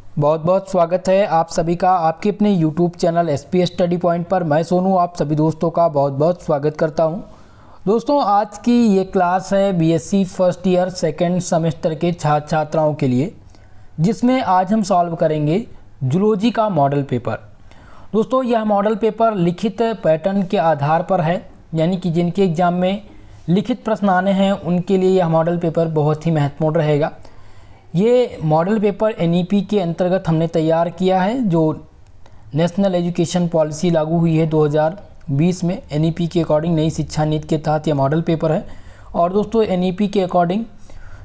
बहुत बहुत स्वागत है आप सभी का आपके अपने YouTube channel SP study point पर। मैं सोनू आप सभी दोस्तों का बहुत बहुत स्वागत करता हूं। दोस्तों आज की ये क्लास है BSc first year second semester के छात्र छात्राओं के लिए, जिसमें आज हम सॉल्व करेंगे जूलॉजी का मॉडल पेपर। दोस्तों यह मॉडल पेपर लिखित पैटर्न के आधार पर है, यानी कि जिनके एग्ज़ाम में लिखित प्रश्न आने हैं उनके लिए यह मॉडल पेपर बहुत ही महत्वपूर्ण रहेगा। ये मॉडल पेपर NEP के अंतर्गत हमने तैयार किया है, जो नेशनल एजुकेशन पॉलिसी लागू हुई है 2020 में। NEP के अकॉर्डिंग नई शिक्षा नीति के तहत यह मॉडल पेपर है। और दोस्तों NEP के अकॉर्डिंग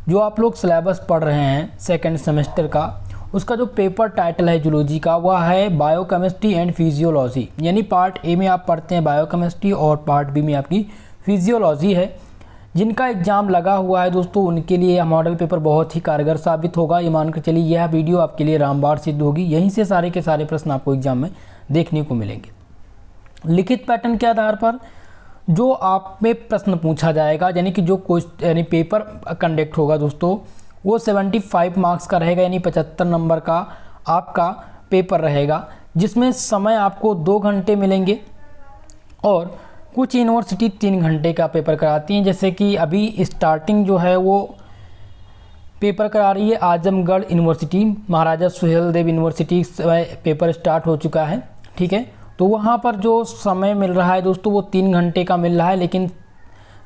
जो आप लोग सिलेबस पढ़ रहे हैं सेकंड सेमेस्टर का, उसका जो पेपर टाइटल है जूलॉजी का वह है बायोकेमिस्ट्री एंड फिजियोलॉजी। यानी पार्ट ए में आप पढ़ते हैं बायोकेमिस्ट्री और पार्ट बी में आपकी फिजियोलॉजी है। जिनका एग्ज़ाम लगा हुआ है दोस्तों उनके लिए यह मॉडल पेपर बहुत ही कारगर साबित होगा। ये मानकर चलिए यह वीडियो आपके लिए रामबाण सिद्ध होगी। यहीं से सारे के सारे प्रश्न आपको एग्जाम में देखने को मिलेंगे। लिखित पैटर्न के आधार पर जो आप में प्रश्न पूछा जाएगा, यानी कि जो यानी पेपर कंडक्ट होगा दोस्तों, वो 75 मार्क्स का रहेगा, यानी 75 नंबर का आपका पेपर रहेगा, जिसमें समय आपको 2 घंटे मिलेंगे। और कुछ यूनिवर्सिटी 3 घंटे का पेपर कराती हैं, जैसे कि अभी स्टार्टिंग जो है वो पेपर करा रही है आजमगढ़ यूनिवर्सिटी, महाराजा सुहेलदेव यूनिवर्सिटी पेपर स्टार्ट हो चुका है। ठीक है, तो वहाँ पर जो समय मिल रहा है दोस्तों वो 3 घंटे का मिल रहा है। लेकिन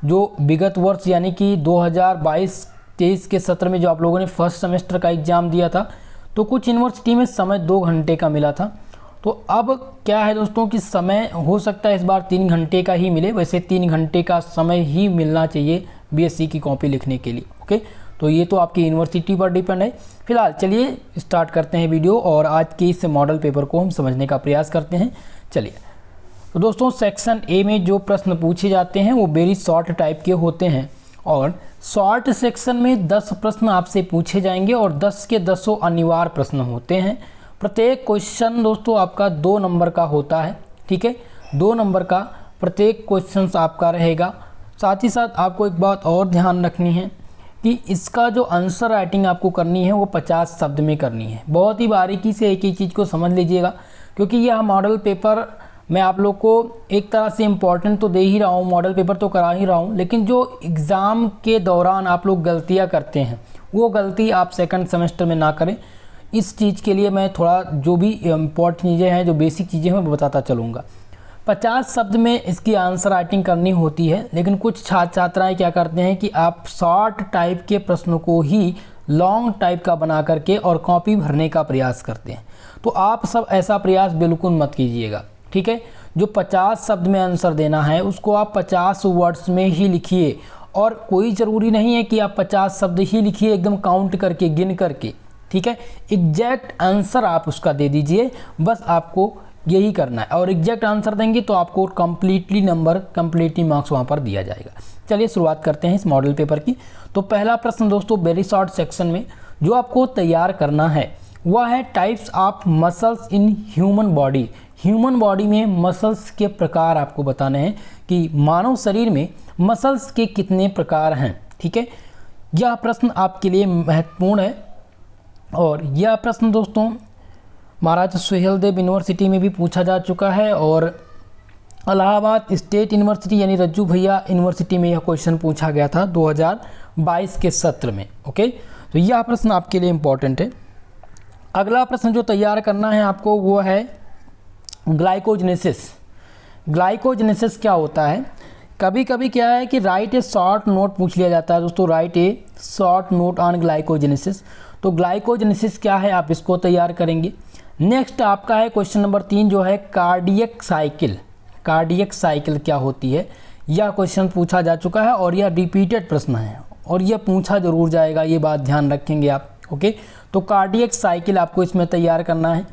जो विगत वर्ष यानी कि 2022-23 के सत्र में जो आप लोगों ने फर्स्ट सेमेस्टर का एग्ज़ाम दिया था, तो कुछ यूनिवर्सिटी में समय 2 घंटे का मिला था। तो अब क्या है दोस्तों कि समय हो सकता है इस बार 3 घंटे का ही मिले। वैसे 3 घंटे का समय ही मिलना चाहिए BSc की कॉपी लिखने के लिए। ओके, तो ये तो आपकी यूनिवर्सिटी पर डिपेंड है। फिलहाल चलिए स्टार्ट करते हैं वीडियो और आज के इस मॉडल पेपर को हम समझने का प्रयास करते हैं। चलिए, तो दोस्तों सेक्शन ए में जो प्रश्न पूछे जाते हैं वो वेरी शॉर्ट टाइप के होते हैं। और शॉर्ट सेक्शन में 10 प्रश्न आपसे पूछे जाएंगे और 10 के 10 अनिवार्य प्रश्न होते हैं। प्रत्येक क्वेश्चन दोस्तों आपका 2 नंबर का होता है। ठीक है, 2 नंबर का प्रत्येक क्वेश्चन आपका रहेगा। साथ ही साथ आपको एक बात और ध्यान रखनी है कि इसका जो आंसर राइटिंग आपको करनी है वो 50 शब्द में करनी है। बहुत ही बारीकी से एक ही चीज़ को समझ लीजिएगा, क्योंकि यह मॉडल पेपर मैं आप लोग को एक तरह से इम्पॉर्टेंट तो दे ही रहा हूँ, मॉडल पेपर तो करा ही रहा हूँ, लेकिन जो एग्ज़ाम के दौरान आप लोग गलतियाँ करते हैं वो गलती आप सेकंड सेमेस्टर में ना करें। इस चीज़ के लिए मैं थोड़ा जो भी इम्पोर्टेंट चीज़ें हैं, जो बेसिक चीज़ें हैं, मैं बताता चलूँगा। 50 शब्द में इसकी आंसर राइटिंग करनी होती है, लेकिन कुछ छात्र छात्राएँ क्या करते हैं कि आप शॉर्ट टाइप के प्रश्नों को ही लॉन्ग टाइप का बना करके और कॉपी भरने का प्रयास करते हैं। तो आप सब ऐसा प्रयास बिल्कुल मत कीजिएगा। ठीक है, जो 50 शब्द में आंसर देना है उसको आप 50 वर्ड्स में ही लिखिए। और कोई ज़रूरी नहीं है कि आप 50 शब्द ही लिखिए एकदम काउंट करके, गिन करके। ठीक है, एग्जैक्ट आंसर आप उसका दे दीजिए, बस आपको यही करना है। और एग्जैक्ट आंसर देंगे तो आपको कंप्लीटली नंबर, कंप्लीटली मार्क्स वहाँ पर दिया जाएगा। चलिए शुरुआत करते हैं इस मॉडल पेपर की। तो पहला प्रश्न दोस्तों वेरी शॉर्ट सेक्शन में जो आपको तैयार करना है वह है types of muscles in human body. Human body में मसल्स के प्रकार आपको बताने हैं कि मानव शरीर में मसल्स के कितने प्रकार हैं। ठीक है, यह प्रश्न आपके लिए महत्वपूर्ण है। और यह प्रश्न दोस्तों महाराजा सुहेलदेव यूनिवर्सिटी में भी पूछा जा चुका है और इलाहाबाद स्टेट यूनिवर्सिटी यानी रज्जू भैया यूनिवर्सिटी में यह क्वेश्चन पूछा गया था 2022 के सत्र में। ओके, तो यह प्रश्न आपके लिए इम्पॉर्टेंट है। अगला प्रश्न जो तैयार करना है आपको वो है ग्लाइकोजेनेसिस। ग्लाइकोजेनेसिस क्या होता है? कभी कभी क्या है कि राइट ए शॉर्ट नोट पूछ लिया जाता है दोस्तों, right a short note on glycogenesis. तो ग्लाइकोजेनेसिस क्या है आप इसको तैयार करेंगे। नेक्स्ट आपका है क्वेश्चन नंबर 3 जो है कार्डियक साइकिल। कार्डियक साइकिल क्या होती है, यह क्वेश्चन पूछा जा चुका है और यह रिपीटेड प्रश्न है और यह पूछा जरूर जाएगा, ये बात ध्यान रखेंगे आप। ओके, तो कार्डियक साइकिल आपको इसमें तैयार करना है।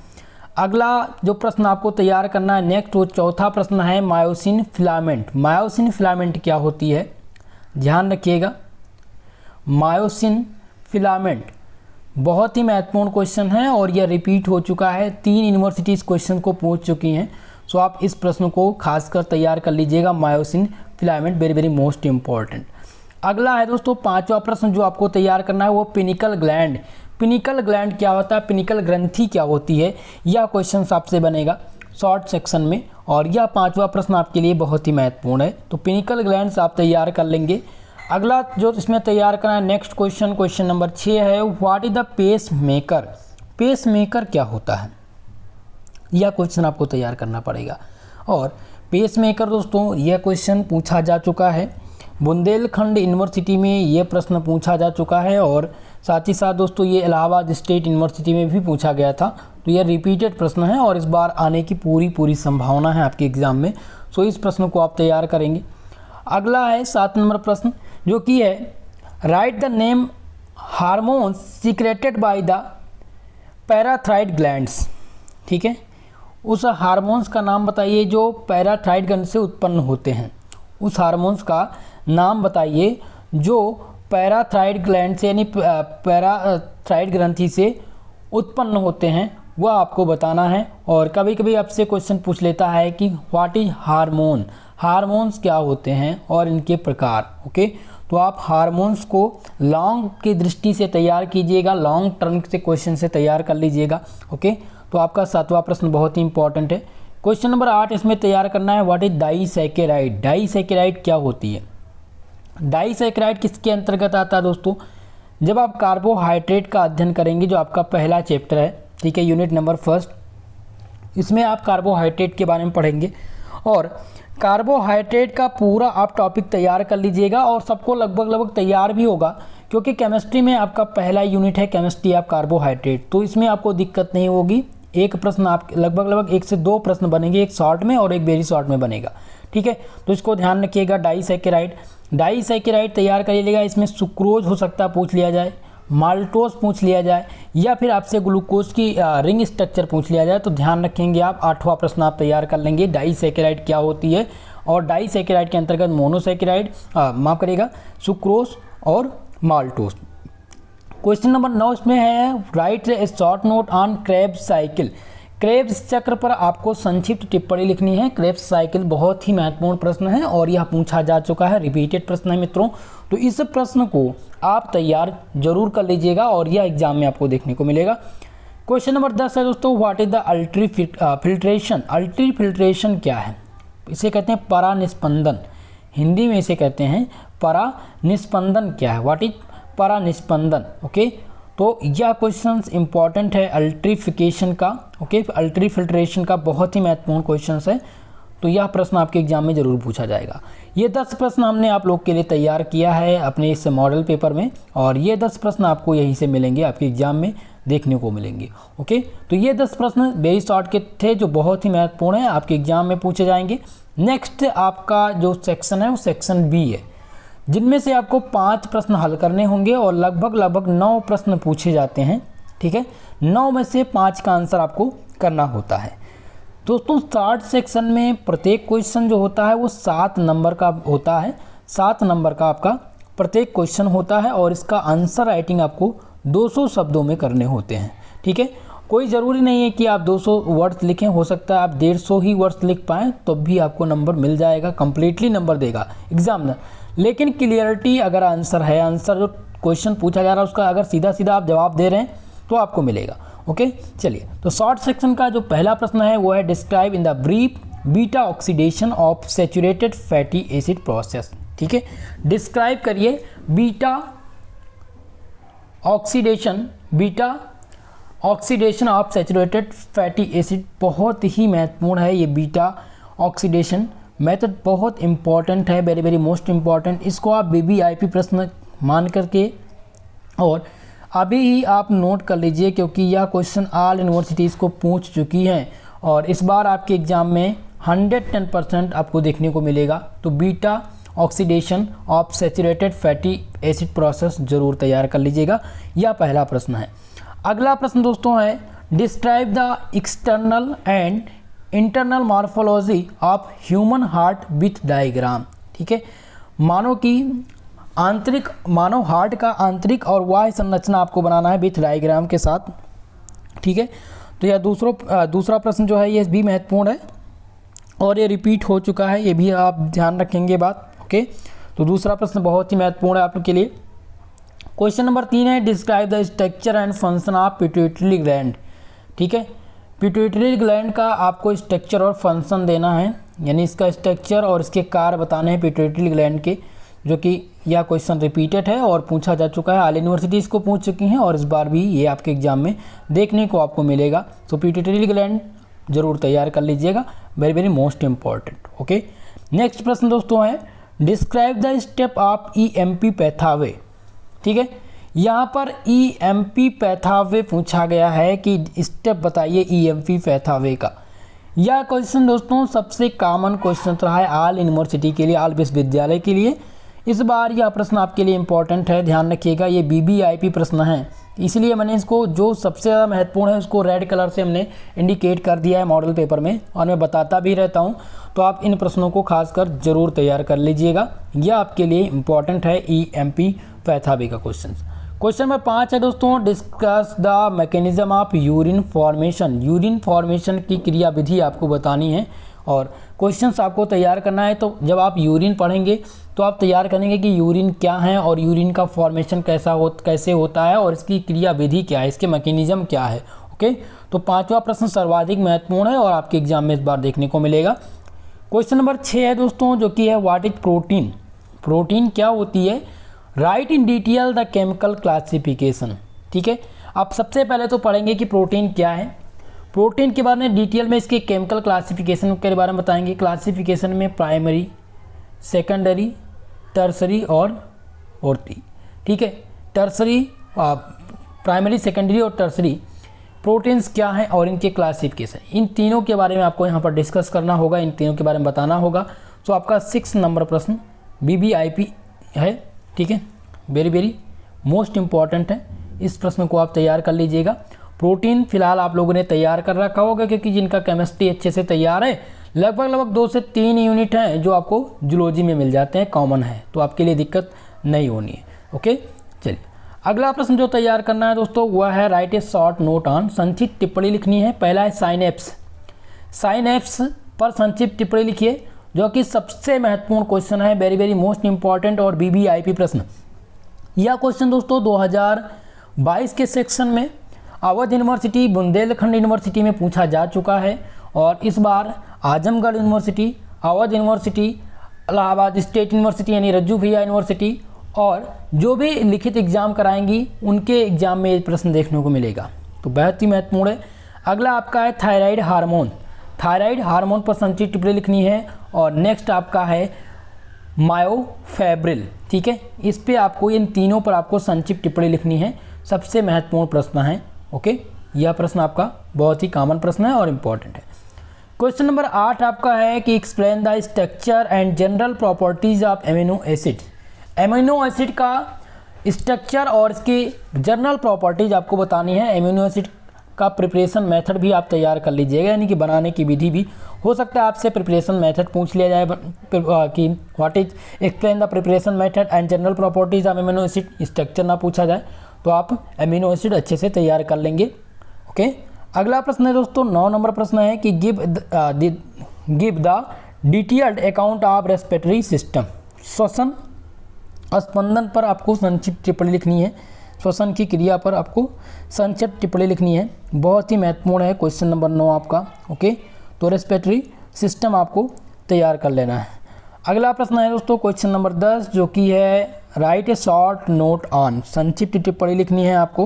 अगला जो प्रश्न आपको तैयार करना है नेक्स्ट, वो चौथा प्रश्न है मायोसिन फिलामेंट। मायोसिन फिलामेंट क्या होती है, ध्यान रखिएगा। मायोसिन फिलामेंट बहुत ही महत्वपूर्ण क्वेश्चन है और यह रिपीट हो चुका है। 3 यूनिवर्सिटी इस क्वेश्चन को पूछ चुकी हैं। सो आप इस प्रश्न को खासकर तैयार कर लीजिएगा। Myosin filament very very most important. अगला है दोस्तों 5वां प्रश्न जो आपको तैयार करना है वो पिनिकल ग्लैंड। पिनिकल ग्लैंड क्या होता है, पिनिकल ग्रंथि क्या होती है, यह क्वेश्चन आपसे बनेगा शॉर्ट सेक्शन में। और यह 5वां प्रश्न आपके लिए बहुत ही महत्वपूर्ण है। तो पिनिकल ग्लैंड्स आप तैयार कर लेंगे। अगला जो इसमें तैयार करना है नेक्स्ट क्वेश्चन नंबर 6 है, what is the pacemaker. Pacemaker क्या होता है, यह क्वेश्चन आपको तैयार करना पड़ेगा। और पेस मेकर दोस्तों यह क्वेश्चन पूछा जा चुका है, बुंदेलखंड यूनिवर्सिटी में यह प्रश्न पूछा जा चुका है, और साथ ही साथ दोस्तों ये इलाहाबाद स्टेट यूनिवर्सिटी में भी पूछा गया था। तो यह रिपीटेड प्रश्न है और इस बार आने की पूरी संभावना है आपके एग्जाम में। सो इस प्रश्न को आप तैयार करेंगे। अगला है 7 नंबर प्रश्न, जो कि है right the name hormones secreted by the parathyroid glands. ठीक है, उस हार्मोन्स का नाम बताइए जो पैराथायरॉइड ग्लैंड से उत्पन्न होते हैं। उस हार्मोन्स का नाम बताइए जो पैराथायरॉइड ग्लैंड से यानी पैराथायरॉइड ग्रंथि से उत्पन्न होते हैं, वह आपको बताना है। और कभी कभी आपसे क्वेश्चन पूछ लेता है कि व्हाट इज हार्मोन, हार्मोन्स क्या होते हैं और इनके प्रकार। ओके, तो आप हार्मोन्स को लॉन्ग की दृष्टि से तैयार कीजिएगा, लॉन्ग टर्म से क्वेश्चन से तैयार कर लीजिएगा। ओके, तो आपका 7वां प्रश्न बहुत ही इंपॉर्टेंट है। क्वेश्चन नंबर 8 इसमें तैयार करना है, व्हाट इज डाइसैकेराइड। डाइसैकेराइड क्या होती है। डाइसैकेराइड किसके अंतर्गत आता है दोस्तों, जब आप कार्बोहाइड्रेट का अध्ययन करेंगे, जो आपका पहला चैप्टर है, ठीक है, यूनिट नंबर 1, इसमें आप कार्बोहाइड्रेट के बारे में पढ़ेंगे। और कार्बोहाइड्रेट का पूरा आप टॉपिक तैयार कर लीजिएगा और सबको लगभग तैयार भी होगा, क्योंकि केमिस्ट्री में आपका पहला यूनिट है केमिस्ट्री ऑफ कार्बोहाइड्रेट। तो इसमें आपको दिक्कत नहीं होगी। एक प्रश्न आप लगभग 1 से 2 प्रश्न बनेंगे, एक शॉर्ट में और एक वेरी शॉर्ट में बनेगा। ठीक है, तो इसको ध्यान रखिएगा। डाइसैकेराइड तैयार कर लीजिएगा। इसमें सुक्रोज हो सकता है पूछ लिया जाए, माल्टोज पूछ लिया जाए, या फिर आपसे ग्लूकोज की रिंग स्ट्रक्चर पूछ लिया जाए। तो ध्यान रखेंगे आप। 8वां प्रश्न आप तैयार कर लेंगे, डाइसैकेराइड क्या होती है। और डाइसैकेराइड के अंतर्गत मोनोसैकेराइड, माफ करिएगा, सुक्रोज और माल्टोज। क्वेश्चन नंबर 9 इसमें है, right a short note on Krebs cycle. Krebs चक्र पर आपको संक्षिप्त टिप्पणी लिखनी है। क्रेब्स साइकिल बहुत ही महत्वपूर्ण प्रश्न है और यह पूछा जा चुका है, रिपीटेड प्रश्न है मित्रों। तो इस प्रश्न को आप तैयार जरूर कर लीजिएगा और यह एग्जाम में आपको देखने को मिलेगा। क्वेश्चन नंबर 10 है दोस्तों, what is the ultra filtration. Ultra filtration क्या है, इसे कहते हैं परा निस्पंदन, हिंदी में इसे कहते हैं परा निस्पंदन। क्या है, व्हाट इज परा निस्पंदन। ओके, तो यह क्वेश्चन इंपॉर्टेंट है अल्ट्रीफिकेशन का। ओके, अल्ट्री फिल्ट्रेशन का बहुत ही महत्वपूर्ण क्वेश्चन है। तो यह प्रश्न आपके एग्जाम में जरूर पूछा जाएगा। ये 10 प्रश्न हमने आप लोग के लिए तैयार किया है अपने इस मॉडल पेपर में, और ये 10 प्रश्न आपको यहीं से मिलेंगे, आपके एग्जाम में देखने को मिलेंगे। ओके, तो ये 10 प्रश्न वेरी शॉर्ट के थे जो बहुत ही महत्वपूर्ण है, आपके एग्जाम में पूछे जाएंगे। नेक्स्ट आपका जो सेक्शन है वो सेक्शन बी है, जिनमें से आपको 5 प्रश्न हल करने होंगे और लगभग 9 प्रश्न पूछे जाते हैं। ठीक है, 9 में से 5 का आंसर आपको करना होता है। दोस्तों शॉर्ट सेक्शन में प्रत्येक क्वेश्चन जो होता है वो 7 नंबर का होता है। 7 नंबर का आपका प्रत्येक क्वेश्चन होता है और इसका आंसर राइटिंग आपको 200 शब्दों में करने होते हैं। ठीक है, कोई ज़रूरी नहीं है कि आप 200 वर्ड्स लिखें, हो सकता है आप 150 ही वर्ड्स लिख पाएँ तो भी आपको नंबर मिल जाएगा, कंप्लीटली नंबर देगा एग्जामिनर। लेकिन क्लियरिटी अगर आंसर है, आंसर जो क्वेश्चन पूछा जा रहा है उसका अगर सीधा आप जवाब दे रहे हैं तो आपको मिलेगा। ओके, चलिए, तो शॉर्ट सेक्शन का जो पहला प्रश्न है वो है, describe in the brief beta oxidation of saturated fatty acid process. ठीक है, डिस्क्राइब करिए beta oxidation of saturated fatty acid. बहुत ही महत्वपूर्ण है ये बीटा ऑक्सीडेशन मेथड, बहुत इंपॉर्टेंट है, वेरी मोस्ट इंपॉर्टेंट। इसको आप वीवीआईपी प्रश्न मान करके और अभी ही आप नोट कर लीजिए, क्योंकि यह क्वेश्चन ऑल यूनिवर्सिटीज़ को पूछ चुकी हैं और इस बार आपके एग्जाम में 110% आपको देखने को मिलेगा। तो beta oxidation of saturated fatty acid process जरूर तैयार कर लीजिएगा। यह पहला प्रश्न है। अगला प्रश्न दोस्तों है, describe the external and internal morphology of human heart with diagram. ठीक है, मानव हार्ट का आंतरिक और बाह्य संरचना आपको बनाना है विथ डायग्राम के साथ। ठीक है, तो यह दूसरा प्रश्न जो है ये भी महत्वपूर्ण है और ये रिपीट हो चुका है, ये भी आप ध्यान रखेंगे बात। ओके, तो दूसरा प्रश्न बहुत ही महत्वपूर्ण है आप लोग के लिए। क्वेश्चन नंबर 3 है describe the structure and function of pituitary gland. ठीक है, पिट्यूटरी ग्लैंड का आपको स्ट्रक्चर और फंक्शन देना है, यानी इसका स्ट्रक्चर और इसके कार्य बताने हैं पिट्यूटरी ग्लैंड के, जो कि यह क्वेश्चन रिपीटेड है और पूछा जा चुका है। ऑल यूनिवर्सिटी इसको पूछ चुकी हैं और इस बार भी ये आपके एग्जाम में देखने को आपको मिलेगा। तो पिट्यूटरी ग्लैंड जरूर तैयार कर लीजिएगा, very very most important. Okay, next प्रश्न दोस्तों है describe the step of EMP पैथावे। ठीक है, यहाँ पर EMP पैथावे पूछा गया है कि स्टेप बताइए EMP पैथावे का। यह क्वेश्चन दोस्तों सबसे कॉमन क्वेश्चन रहा है ऑल यूनिवर्सिटी के लिए, ऑल विश्वविद्यालय के लिए। इस बार यह प्रश्न आपके लिए इंपॉर्टेंट है, ध्यान रखिएगा। ये BBIP प्रश्न है, इसलिए मैंने इसको जो सबसे ज़्यादा महत्वपूर्ण है उसको रेड कलर से हमने इंडिकेट कर दिया है मॉडल पेपर में, और मैं बताता भी रहता हूँ। तो आप इन प्रश्नों को खासकर जरूर तैयार कर लीजिएगा, यह आपके लिए इंपॉर्टेंट है EMP पैथावे का क्वेश्चन। क्वेश्चन नंबर 5 है दोस्तों discuss the mechanism of urine formation. Urine formation की क्रियाविधि आपको बतानी है और क्वेश्चंस आपको तैयार करना है। तो जब आप यूरिन पढ़ेंगे तो आप तैयार करेंगे कि यूरिन क्या है और यूरिन का फॉर्मेशन कैसे होता है और इसकी क्रियाविधि क्या है, इसके मैकेनिज्म क्या है। ओके, तो 5वां प्रश्न सर्वाधिक महत्वपूर्ण है और आपके एग्जाम में इस बार देखने को मिलेगा। क्वेश्चन नंबर 6 है दोस्तों, जो कि है व्हाट इज प्रोटीन। प्रोटीन क्या होती है, right in detail the chemical classification. ठीक है, आप सबसे पहले तो पढ़ेंगे कि प्रोटीन क्या है, प्रोटीन के बारे में डिटेल में इसके केमिकल क्लासिफिकेशन के बारे में बताएंगे। क्लासिफिकेशन में प्राइमरी, सेकेंडरी, टर्सरी और फोर्थी। ठीक है, टर्सरी, प्राइमरी, सेकेंडरी और टर्सरी प्रोटीन्स क्या हैं और इनके क्लासिफिकेशन, इन तीनों के बारे में आपको यहाँ पर डिस्कस करना होगा, इन तीनों के बारे में बताना होगा। तो आपका 6 नंबर प्रश्न BBIP है। ठीक है, वेरी वेरी मोस्ट इम्पॉर्टेंट है, इस प्रश्न को आप तैयार कर लीजिएगा। प्रोटीन फिलहाल आप लोगों ने तैयार कर रखा होगा, क्योंकि जिनका केमिस्ट्री अच्छे से तैयार है लगभग 2 से 3 यूनिट हैं जो आपको जूलॉजी में मिल जाते हैं, कॉमन है, तो आपके लिए दिक्कत नहीं होनी है। ओके, चलिए अगला प्रश्न जो तैयार करना है दोस्तों वह है right a short note on. संक्षिप्त टिप्पणी लिखनी है। पहला है साइनेप्स। साइनेप्स पर संक्षिप्त टिप्पणी लिखिए, जो कि सबसे महत्वपूर्ण क्वेश्चन है, वेरी वेरी मोस्ट इंपॉर्टेंट और BBIP प्रश्न। यह क्वेश्चन दोस्तों 2022 के सेक्शन में अवध यूनिवर्सिटी, बुंदेलखंड यूनिवर्सिटी में पूछा जा चुका है और इस बार Azamgarh university, Awadh university, Allahabad state university यानी रज्जू भैया यूनिवर्सिटी और जो भी लिखित एग्जाम कराएंगी उनके एग्जाम में ये प्रश्न देखने को मिलेगा, तो बहुत ही महत्वपूर्ण है। अगला आपका है थायराइड हार्मोन। थायराइड हार्मोन पर संक्षिप्त टिप्पणी लिखनी है। और नेक्स्ट आपका है मायोफेब्रिल। ठीक है, इस पे आपको, इन तीनों पर आपको संक्षिप्त टिप्पणी लिखनी है, सबसे महत्वपूर्ण प्रश्न है। ओके, यह प्रश्न आपका बहुत ही कॉमन प्रश्न है और इम्पॉर्टेंट है। क्वेश्चन नंबर 8 आपका है कि explain the structure and general properties of amino acid. Amino acid का स्ट्रक्चर और इसकी जनरल प्रॉपर्टीज आपको बतानी है। एमिनो एसिड का प्रिपरेशन मेथड भी आप तैयार कर लीजिएगा, यानी कि बनाने की विधि भी हो सकता है आपसे प्रिपरेशन मेथड पूछ लिया जाए कि what is explain the preparation method and general properties of amino acid, structure ना पूछा जाए तो आप एमिनो एसिड अच्छे से तैयार कर लेंगे। ओके, अगला प्रश्न है दोस्तों 9 नंबर प्रश्न है कि give the detailed account of respiratory system. श्वसन स्पंदन पर आपको संक्षिप्त टिप्पणी लिखनी है, श्वसन की क्रिया पर आपको संक्षिप्त टिप्पणी लिखनी है, बहुत ही महत्वपूर्ण है क्वेश्चन नंबर 9 आपका। ओके, तो रेस्पिरेटरी सिस्टम आपको तैयार कर लेना है। अगला प्रश्न है दोस्तों क्वेश्चन नंबर 10, जो कि है right a short note on. संक्षिप्त टिप्पणी लिखनी है आपको,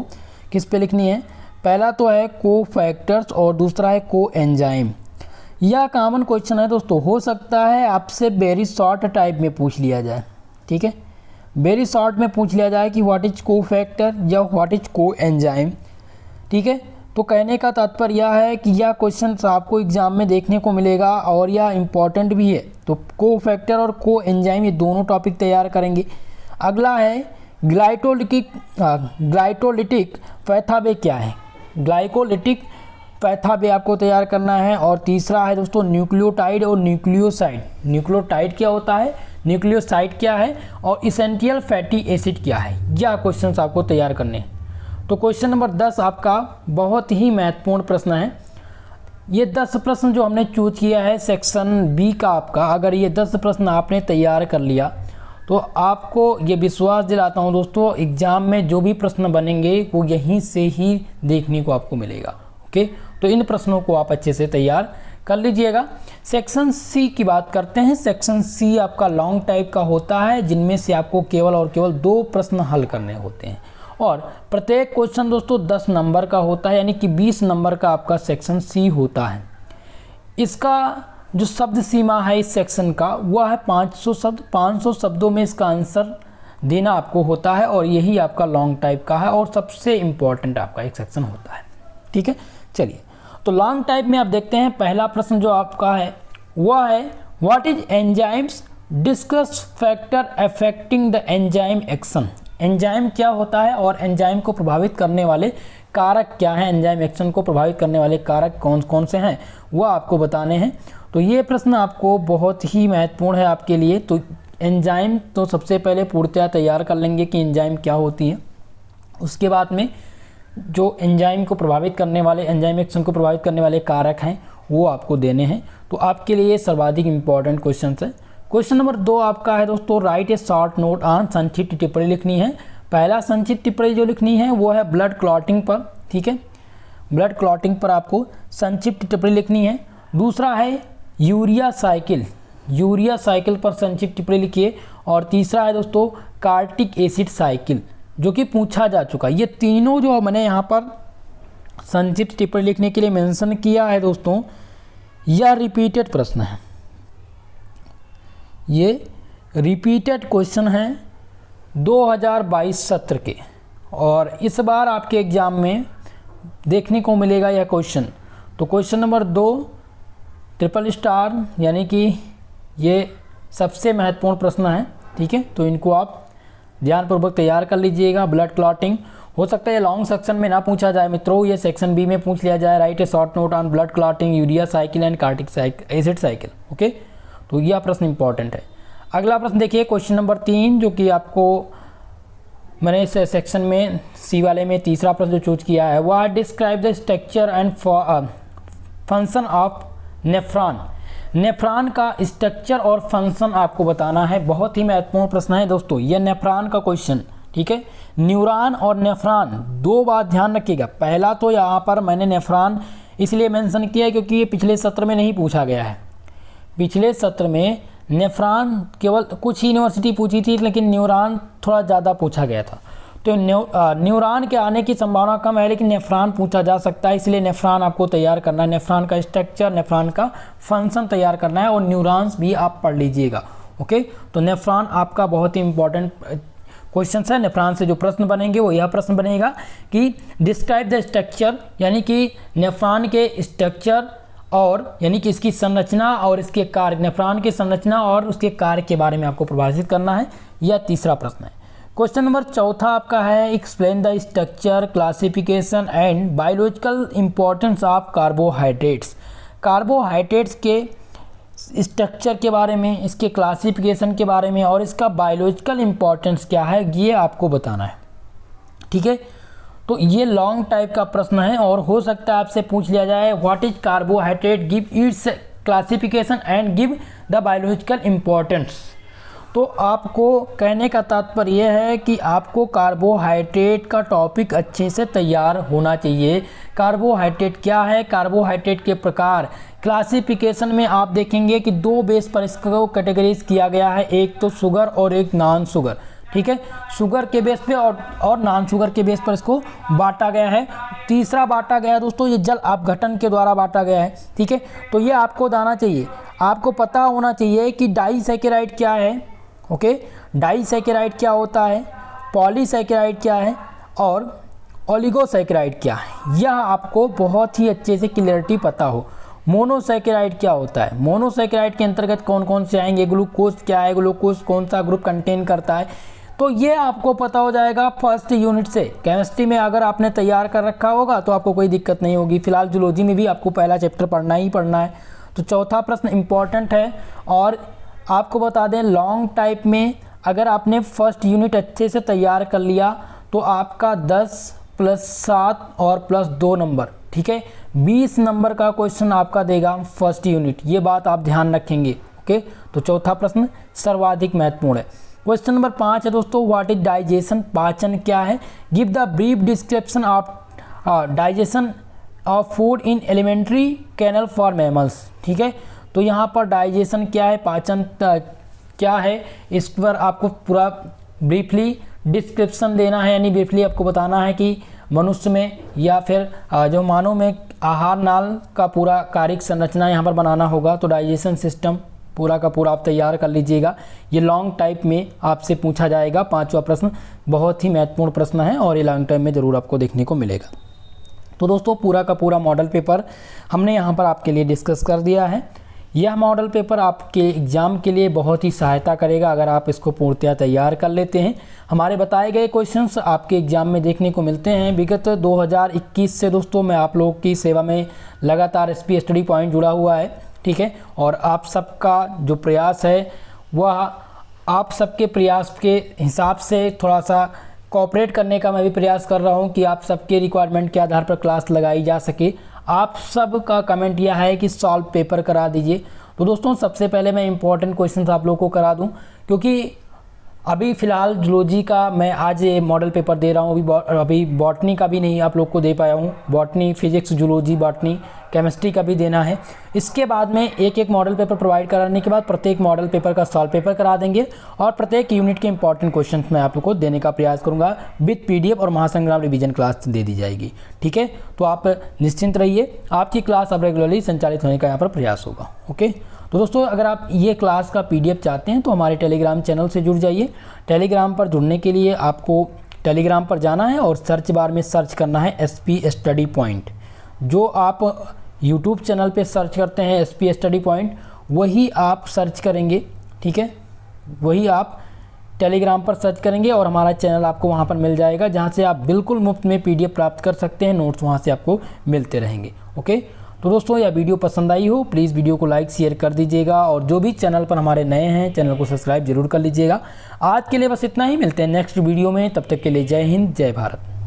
किस पे लिखनी है। पहला तो है को फैक्टर्स और दूसरा है को एंजाइम। यह कॉमन क्वेश्चन है दोस्तों, हो सकता है आपसे वेरी शॉर्ट टाइप में पूछ लिया जाए। ठीक है, वेरी शॉर्ट में पूछ लिया जाए कि व्हाट इज को फैक्टर या व्हाट इज को एंजाइम। ठीक है, तो कहने का तात्पर्य यह है कि यह क्वेश्चन आपको एग्जाम में देखने को मिलेगा और यह इम्पॉर्टेंट भी है। तो को फैक्टर और को एंजाइम ये दोनों टॉपिक तैयार करेंगे। अगला है ग्लाइकोलिटिक पैथावे क्या है। ग्लाइकोलिटिक पैथावे आपको तैयार करना है। और तीसरा है दोस्तों न्यूक्लियोटाइड और न्यूक्लियोसाइड। न्यूक्लियोटाइड क्या होता है, न्यूक्लियोसाइड क्या है और इसेंशियल फैटी एसिड क्या है, यह क्वेश्चंस आपको तैयार करने हैं। तो क्वेश्चन नंबर 10 आपका बहुत ही महत्वपूर्ण प्रश्न है। ये 10 प्रश्न जो हमने चूज किया है सेक्शन बी का आपका, अगर ये 10 प्रश्न आपने तैयार कर लिया तो आपको ये विश्वास दिलाता हूँ दोस्तों, एग्ज़ाम में जो भी प्रश्न बनेंगे वो यहीं से ही देखने को आपको मिलेगा। ओके, तो इन प्रश्नों को आप अच्छे से तैयार कर लीजिएगा। सेक्शन सी की बात करते हैं। सेक्शन सी आपका लॉन्ग टाइप का होता है, जिनमें से आपको केवल और केवल 2 प्रश्न हल करने होते हैं और प्रत्येक क्वेश्चन दोस्तों 10 नंबर का होता है, यानी कि 20 नंबर का आपका सेक्शन सी होता है। इसका जो शब्द सीमा है इस सेक्शन का वह है 500 शब्द। 500 शब्दों में इसका आंसर देना आपको होता है और यही आपका लॉन्ग टाइप का है और सबसे इम्पॉर्टेंट आपका एक सेक्शन होता है। ठीक है, चलिए तो लॉन्ग टाइप में आप देखते हैं पहला प्रश्न जो आपका है वह है what is enzymes, discuss factor affecting the enzyme action. Enzyme क्या होता है और एंजाइम को प्रभावित करने वाले कारक क्या हैं, एंजाइम एक्शन को प्रभावित करने वाले कारक कौन कौन से हैं वह आपको बताने हैं। तो ये प्रश्न आपको बहुत ही महत्वपूर्ण है आपके लिए। तो एंजाइम तो सबसे पहले पूर्णतया तैयार कर लेंगे कि एंजाइम क्या होती है, उसके बाद में जो एंजाइम को प्रभावित करने वाले, एंजाइम एक्शन को प्रभावित करने वाले कारक हैं वो आपको देने हैं। तो आपके लिए सर्वाधिक इम्पॉर्टेंट क्वेश्चन है। क्वेश्चन नंबर 2 आपका है दोस्तों right a short note on, संक्षिप्त टिप्पणी लिखनी है। पहला संक्षिप्त टिप्पणी जो लिखनी है वो है ब्लड क्लॉटिंग पर। ठीक है, ब्लड क्लॉटिंग पर आपको संक्षिप्त टिप्पणी लिखनी है। दूसरा है यूरिया साइकिल, यूरिया साइकिल पर संक्षिप्त टिप्पणी लिखिए। और तीसरा है दोस्तों कार्टिक एसिड साइकिल, जो कि पूछा जा चुका। ये तीनों जो मैंने यहाँ पर संक्षिप्त टिप्पणी लिखने के लिए मेंशन किया है दोस्तों, यह रिपीटेड प्रश्न है, ये रिपीटेड क्वेश्चन हैं 2022 सत्र के और इस बार आपके एग्ज़ाम में देखने को मिलेगा यह क्वेश्चन। तो क्वेश्चन नंबर 2 ट्रिपल स्टार, यानी कि ये सबसे महत्वपूर्ण प्रश्न है। ठीक है, तो इनको आप ध्यानपूर्वक तैयार कर लीजिएगा। ब्लड क्लॉटिंग हो सकता है ये लॉन्ग सेक्शन में ना पूछा जाए मित्रों, ये सेक्शन बी में पूछ लिया जाए। Write a short note on blood clotting, urea cycle and कार्टिक एसिड साइकिल। ओके, तो यह प्रश्न इंपॉर्टेंट है। अगला प्रश्न देखिए क्वेश्चन नंबर 3, जो कि आपको मैंने इस सेक्शन में सी वाले में तीसरा प्रश्न जो चूज किया है वह describe the structure and function of nephron. Nephron का स्ट्रक्चर और फंक्शन आपको बताना है। बहुत ही महत्वपूर्ण प्रश्न है दोस्तों यह नेफ्रॉन का क्वेश्चन। ठीक है, न्यूरॉन और नेफ्रॉन 2 बात ध्यान रखिएगा। पहला तो यहाँ पर मैंने नेफ्रॉन इसलिए मेंशन किया है क्योंकि ये पिछले सत्र में नहीं पूछा गया है। पिछले सत्र में नेफ्रॉन केवल कुछ यूनिवर्सिटी पूछी थी, लेकिन न्यूरॉन थोड़ा ज़्यादा पूछा गया था। तो न्यूरॉन के आने की संभावना कम है, लेकिन नेफ्रॉन पूछा जा सकता है, इसलिए नेफ्रॉन आपको तैयार करना है। नेफ्रॉन का स्ट्रक्चर, नेफ्रॉन का फंक्शन तैयार करना है और न्यूरॉन्स भी आप पढ़ लीजिएगा। ओके, तो नेफ्रॉन आपका बहुत ही इंपॉर्टेंट क्वेश्चन है। नेफ्रॉन से जो प्रश्न बनेंगे वो यह प्रश्न बनेगा कि डिस्क्राइब द स्ट्रक्चर, यानी कि नेफ्रॉन के स्ट्रक्चर और यानी कि इसकी संरचना और इसके कार्य, नेफ्रॉन की संरचना और उसके कार्य के बारे में आपको परिभाषित करना है। यह तीसरा प्रश्न है। क्वेश्चन नंबर 4 आपका है explain the structure, classification and biological importance of carbohydrates. Carbohydrates के स्ट्रक्चर के बारे में, इसके क्लासिफिकेशन के बारे में और इसका बायोलॉजिकल इंपॉर्टेंस क्या है ये आपको बताना है। ठीक है, तो ये लॉन्ग टाइप का प्रश्न है और हो सकता है आपसे पूछ लिया जाए what is carbohydrate, give its classification and give the biological importance. तो आपको कहने का तात्पर्य यह है कि आपको कार्बोहाइड्रेट का टॉपिक अच्छे से तैयार होना चाहिए। कार्बोहाइड्रेट क्या है, कार्बोहाइड्रेट के प्रकार, क्लासिफिकेशन में आप देखेंगे कि 2 बेस पर इसको कैटेगरीज किया गया है, एक तो शुगर और एक नॉन शुगर। ठीक है, शुगर के बेस पे और नॉन शुगर के बेस पर इसको बांटा गया है। तीसरा बांटा गया है दोस्तों ये जल अपघटन के द्वारा बांटा गया है। ठीक है, तो ये आपको जाना चाहिए, आपको पता होना चाहिए कि डाइसैकेराइड क्या है। ओके, डाइसैकेराइड क्या होता है, पॉलीसैकेराइड क्या है और ओलिगोसैकेराइड क्या है, यह आपको बहुत ही अच्छे से क्लियरिटी पता हो। मोनोसैकेराइड क्या होता है, मोनोसैकेराइड के अंतर्गत कौन कौन से आएंगे, ग्लूकोज क्या है, ग्लूकोज कौन सा ग्रुप कंटेन करता है, तो ये आपको पता हो जाएगा फर्स्ट यूनिट से। केमिस्ट्री में अगर आपने तैयार कर रखा होगा तो आपको कोई दिक्कत नहीं होगी। फिलहाल जूलॉजी में भी आपको पहला चैप्टर पढ़ना ही पढ़ना है। तो चौथा प्रश्न इंपॉर्टेंट है और आपको बता दें लॉन्ग टाइप में अगर आपने फर्स्ट यूनिट अच्छे से तैयार कर लिया तो आपका 10 + 7 और +2 नंबर, ठीक है, 20 नंबर का क्वेश्चन आपका देगा फर्स्ट यूनिट। ये बात आप ध्यान रखेंगे। ओके, तो चौथा प्रश्न सर्वाधिक महत्वपूर्ण है। क्वेश्चन नंबर 5 है दोस्तों, व्हाट इज डाइजेशन, पाचन क्या है। Give the brief description of digestion of food in alimentary canal for mammals. ठीक है, तो यहाँ पर डाइजेशन क्या है, पाचन क्या है, इस पर आपको पूरा ब्रीफली डिस्क्रिप्शन देना है, यानी ब्रीफली आपको बताना है कि मनुष्य में या फिर जो मानव में आहार नाल का पूरा कारिक संरचना यहाँ पर बनाना होगा। तो डाइजेशन सिस्टम पूरा का पूरा आप तैयार कर लीजिएगा। ये लॉन्ग टाइप में आपसे पूछा जाएगा। 5वां प्रश्न बहुत ही महत्वपूर्ण प्रश्न है और ये लॉन्ग टाइम में ज़रूर आपको देखने को मिलेगा। तो दोस्तों पूरा का पूरा मॉडल पेपर हमने यहाँ पर आपके लिए डिस्कस कर दिया है। यह मॉडल पेपर आपके एग्ज़ाम के लिए बहुत ही सहायता करेगा अगर आप इसको पूर्णतः तैयार कर लेते हैं। हमारे बताए गए क्वेश्चंस आपके एग्ज़ाम में देखने को मिलते हैं। विगत 2021 से दोस्तों मैं आप लोगों की सेवा में लगातार एसपी स्टडी पॉइंट जुड़ा हुआ है। ठीक है, और आप सबका जो प्रयास है वह आप सबके प्रयास के हिसाब से थोड़ा सा कोऑपरेट करने का मैं भी प्रयास कर रहा हूं कि आप सबके रिक्वायरमेंट के आधार पर क्लास लगाई जा सके। आप सब का कमेंट यह है कि सॉल्व पेपर करा दीजिए। तो दोस्तों सबसे पहले मैं इंपॉर्टेंट क्वेश्चंस आप लोगों को करा दूं, क्योंकि अभी फ़िलहाल जूलॉजी का मैं आज ये मॉडल पेपर दे रहा हूँ। अभी बॉटनी का भी नहीं आप लोग को दे पाया हूँ। Botany, physics, zoology, botany, chemistry का भी देना है। इसके बाद में एक एक मॉडल पेपर प्रोवाइड कराने के बाद प्रत्येक मॉडल पेपर का सॉल्व पेपर करा देंगे और प्रत्येक यूनिट के इंपॉर्टेंट क्वेश्चन मैं आप लोग को देने का प्रयास करूँगा। विद PDF और महासंग्राम रिवीजन क्लास दे दी जाएगी। ठीक है, तो आप निश्चिंत रहिए, आपकी क्लास अब रेगुलरली संचालित होने का यहाँ पर प्रयास होगा। ओके, तो दोस्तों अगर आप ये क्लास का PDF चाहते हैं तो हमारे टेलीग्राम चैनल से जुड़ जाइए। टेलीग्राम पर जुड़ने के लिए आपको टेलीग्राम पर जाना है और सर्च बार में सर्च करना है SP स्टडी पॉइंट। जो आप यूट्यूब चैनल पे सर्च करते हैं SP स्टडी पॉइंट, वही आप सर्च करेंगे। ठीक है, वही आप टेलीग्राम पर सर्च करेंगे और हमारा चैनल आपको वहाँ पर मिल जाएगा, जहाँ से आप बिल्कुल मुफ्त में PDF प्राप्त कर सकते हैं। नोट्स वहाँ से आपको मिलते रहेंगे। ओके, तो दोस्तों यह वीडियो पसंद आई हो प्लीज़ वीडियो को लाइक शेयर कर दीजिएगा और जो भी चैनल पर हमारे नए हैं चैनल को सब्सक्राइब जरूर कर लीजिएगा। आज के लिए बस इतना ही, मिलते हैं नेक्स्ट वीडियो में। तब तक के लिए जय हिंद, जय भारत।